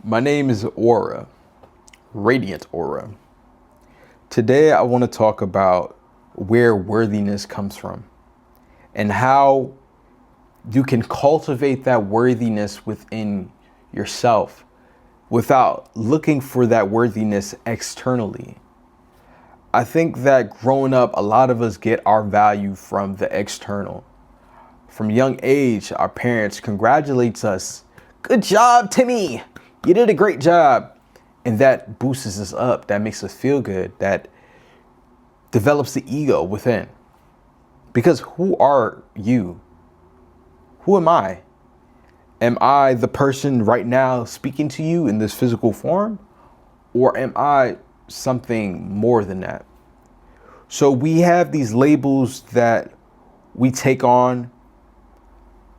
My name is Aura, Radiant Aura. Today I want to talk about where worthiness comes from and how you can cultivate that worthiness within yourself without looking for that worthiness externally. I think that growing up, a lot of us get our value from the external. From a young age, our parents congratulates us. Good job, Timmy. You did a great job. And that boosts us up. That makes us feel good. That develops the ego within. Because who are you? Who am I? Am I the person right now speaking to you in this physical form? Or am I something more than that? So we have these labels that we take on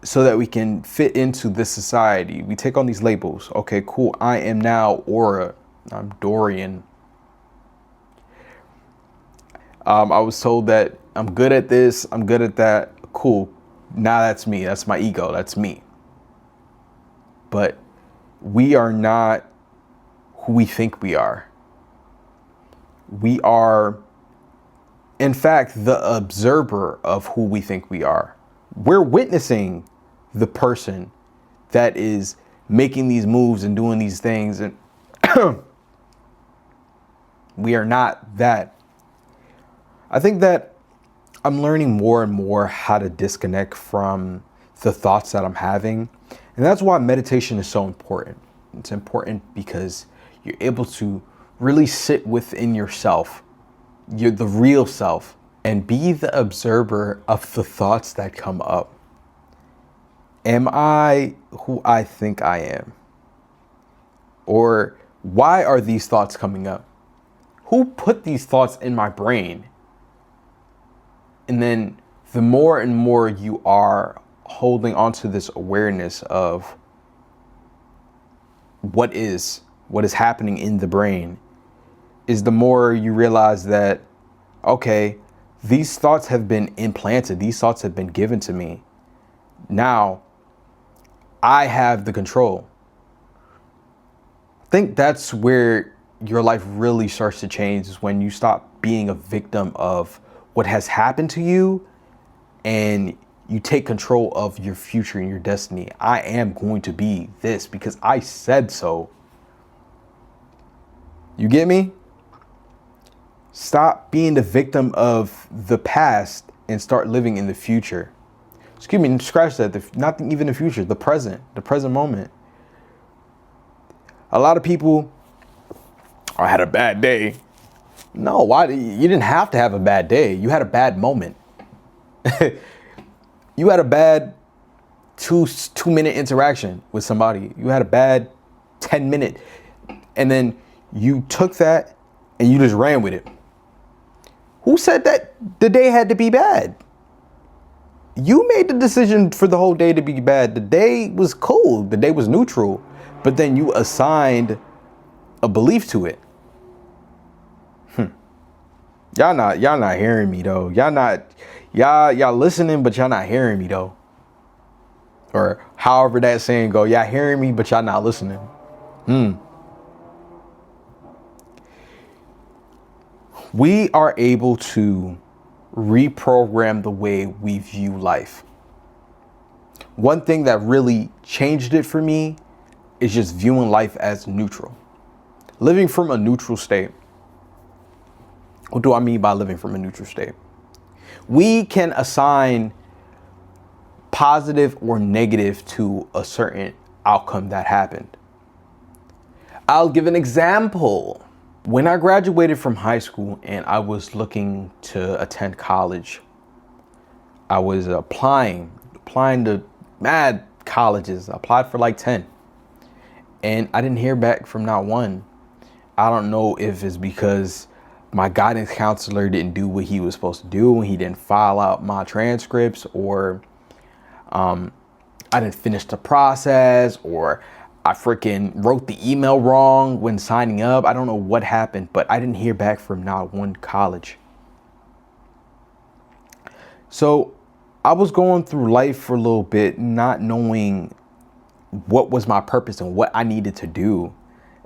so that we can fit into this society. We take on these labels. Okay, cool. I am now Aura. I'm Dorian. I was told that I'm good at this. I'm good at that. Cool. Now that's me. That's my ego. That's me. But we are not who we think we are. We are, in fact, the observer of who we think we are. We're witnessing the person that is making these moves and doing these things, and we are not that. I think that I'm learning more and more how to disconnect from the thoughts that I'm having. And that's why meditation is so important. It's important because you're able to really sit within yourself, you're the real self, and be the observer of the thoughts that come up. Am I who I think I am? Or why are these thoughts coming up? Who put these thoughts in my brain? And then the more and more you are holding onto this awareness of what is happening in the brain, is the more you realize that, okay, these thoughts have been implanted. These thoughts have been given to me. Now, I have the control. I think that's where your life really starts to change, is when you stop being a victim of what has happened to you and you take control of your future and your destiny. I am going to be this because I said so. You get me? Stop being the victim of the past and start living in the future. Excuse me, scratch that. Not even the future, the present moment. A lot of people, I had a bad day. No, why? You didn't have to have a bad day. You had a bad moment. You had a bad two-minute interaction with somebody. You had a bad 10-minute, and then you took that and you just ran with it. Who said that the day had to be bad? You made the decision for the whole day to be bad. The day was cool. The day was neutral. But then you assigned a belief to it. Y'all not hearing me though. Y'all listening, but y'all not hearing me though. Or however that saying go, y'all hearing me, but y'all not listening. We are able to reprogram the way we view life. One thing that really changed it for me is just viewing life as neutral. Living from a neutral state. What do I mean by living from a neutral state? We can assign positive or negative to a certain outcome that happened. I'll give an example. When I graduated from high school and I was looking to attend college, I was applying to mad colleges. I applied for like 10. And I didn't hear back from not one. I don't know if it's because my guidance counselor didn't do what he was supposed to do and he didn't file out my transcripts, or I didn't finish the process, or I freaking wrote the email wrong when signing up. I don't know what happened, but I didn't hear back from not one college. So I was going through life for a little bit, not knowing what was my purpose and what I needed to do.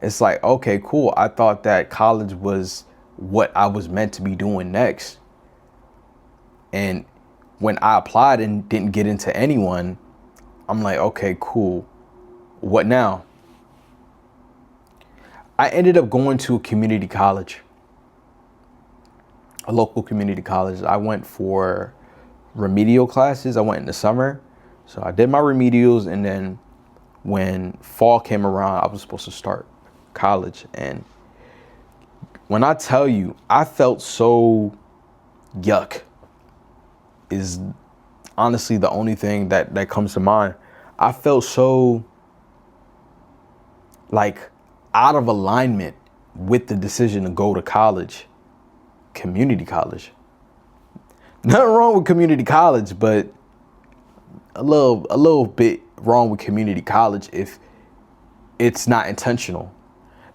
It's like, okay, cool. I thought that college was what I was meant to be doing next. And when I applied and didn't get into anyone, I'm like, okay, cool. What now? I ended up going to a community college, a local community college. I went for remedial classes. I went in the summer. So I did my remedials, and then when fall came around, I was supposed to start college. And when I tell you, I felt so yuck is honestly the only thing that comes to mind. I felt so like out of alignment with the decision to go to college, community college. Nothing wrong with community college, but a little bit wrong with community college if it's not intentional.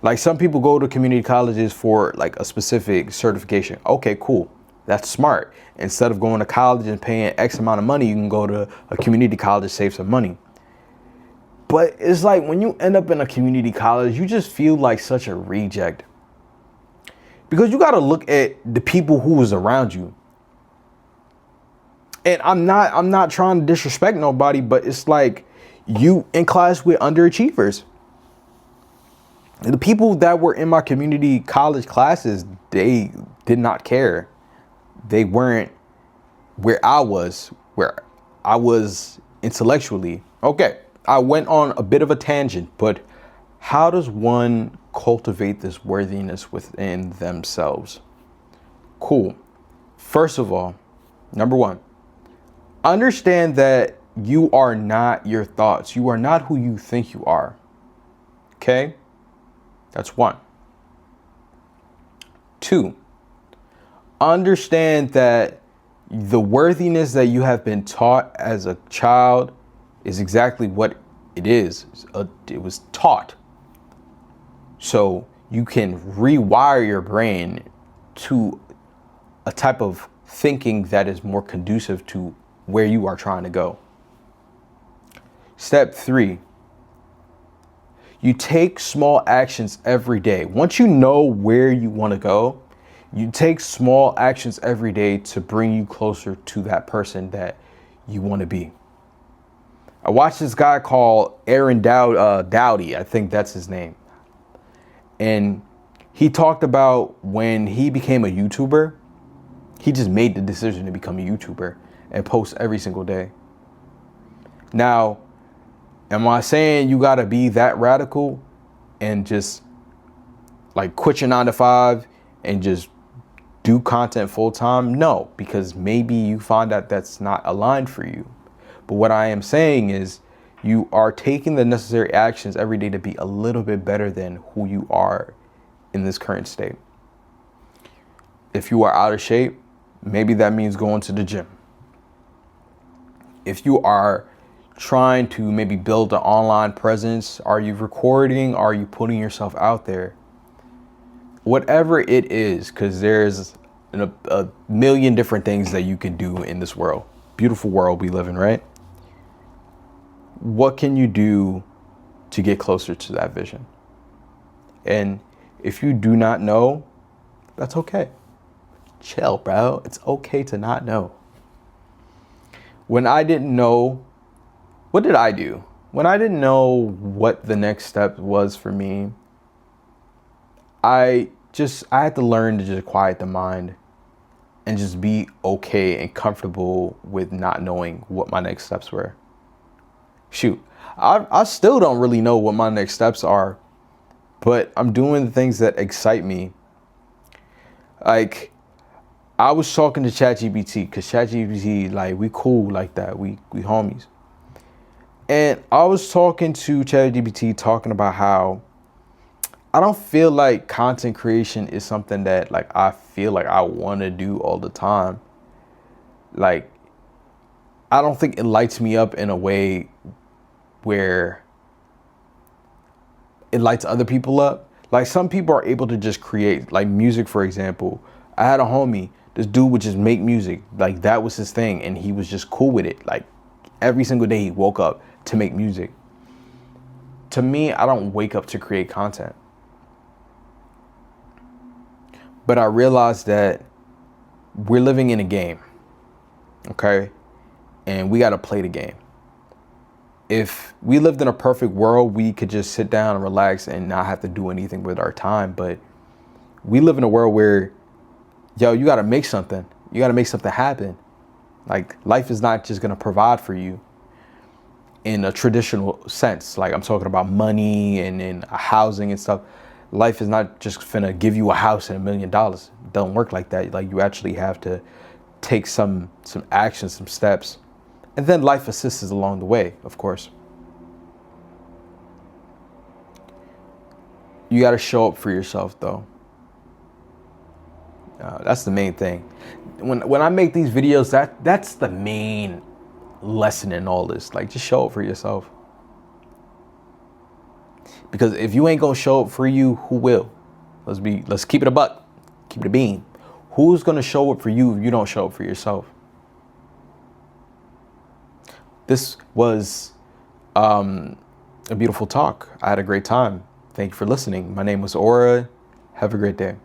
Like, some people go to community colleges for like a specific certification. Okay, cool. That's smart. Instead of going to college and paying X amount of money, you can go to a community college, save some money. But it's like when you end up in a community college, you just feel like such a reject. Because you got to look at the people who was around you. And I'm not trying to disrespect nobody, but it's like you in class with underachievers. The people that were in my community college classes, they did not care. They weren't where I was intellectually. Okay, I went on a bit of a tangent, but how does one cultivate this worthiness within themselves? Cool. First of all, number one, understand that you are not your thoughts. You are not who you think you are. Okay? That's one. Two, understand that the worthiness that you have been taught as a child is exactly what it is. It was taught. So you can rewire your brain to a type of thinking that is more conducive to where you are trying to go. Step three, you take small actions every day. Once you know where you want to go, you take small actions every day to bring you closer to that person that you want to be. I watched this guy called Aaron Dowdy. I think that's his name. And he talked about when he became a YouTuber, he just made the decision to become a YouTuber and post every single day. Now, am I saying you gotta be that radical and just like quit your 9 to 5 and just do content full time? No, because maybe you find that that's not aligned for you. But what I am saying is you are taking the necessary actions every day to be a little bit better than who you are in this current state. If you are out of shape, maybe that means going to the gym. If you are trying to maybe build an online presence, are you recording? Are you putting yourself out there? Whatever it is, because there's a million different things that you can do in this world. Beautiful world we live in, right? What can you do to get closer to that vision? And if you do not know, that's okay. Chill, bro. It's okay to not know. When I didn't know, what did I do? When I didn't know what the next step was for me, I had to learn to just quiet the mind and just be okay and comfortable with not knowing what my next steps were. Shoot, I still don't really know what my next steps are, but I'm doing the things that excite me. Like, I was talking to ChatGPT, because ChatGPT, like, we cool like that. We homies. And I was talking to ChatGPT, talking about how I don't feel like content creation is something that, like, I feel like I want to do all the time. Like, I don't think it lights me up in a way where it lights other people up. Like, some people are able to just create, like, music, for example. I had a homie, this dude would just make music. Like, that was his thing, and he was just cool with it. Like, every single day he woke up to make music. to me, I don't wake up to create content. But I realized that we're living in a game, okay? And we got to play the game. If we lived in a perfect world, we could just sit down and relax and not have to do anything with our time. But we live in a world where, yo, you got to make something. You got to make something happen. Like, life is not just going to provide for you in a traditional sense. Like, I'm talking about money and housing and stuff. Life is not just finna give you a house and $1 million. It don't work like that. Like, you actually have to take some action, some steps. And then life assists us along the way, of course. You got to show up for yourself, though. That's the main thing. When I make these videos, that's the main lesson in all this. Like, just show up for yourself. Because if you ain't gonna show up for you, who will? Let's keep it a buck. Keep it a bean. Who's gonna show up for you if you don't show up for yourself? This was a beautiful talk. I had a great time. Thank you for listening. My name was Aura. Have a great day.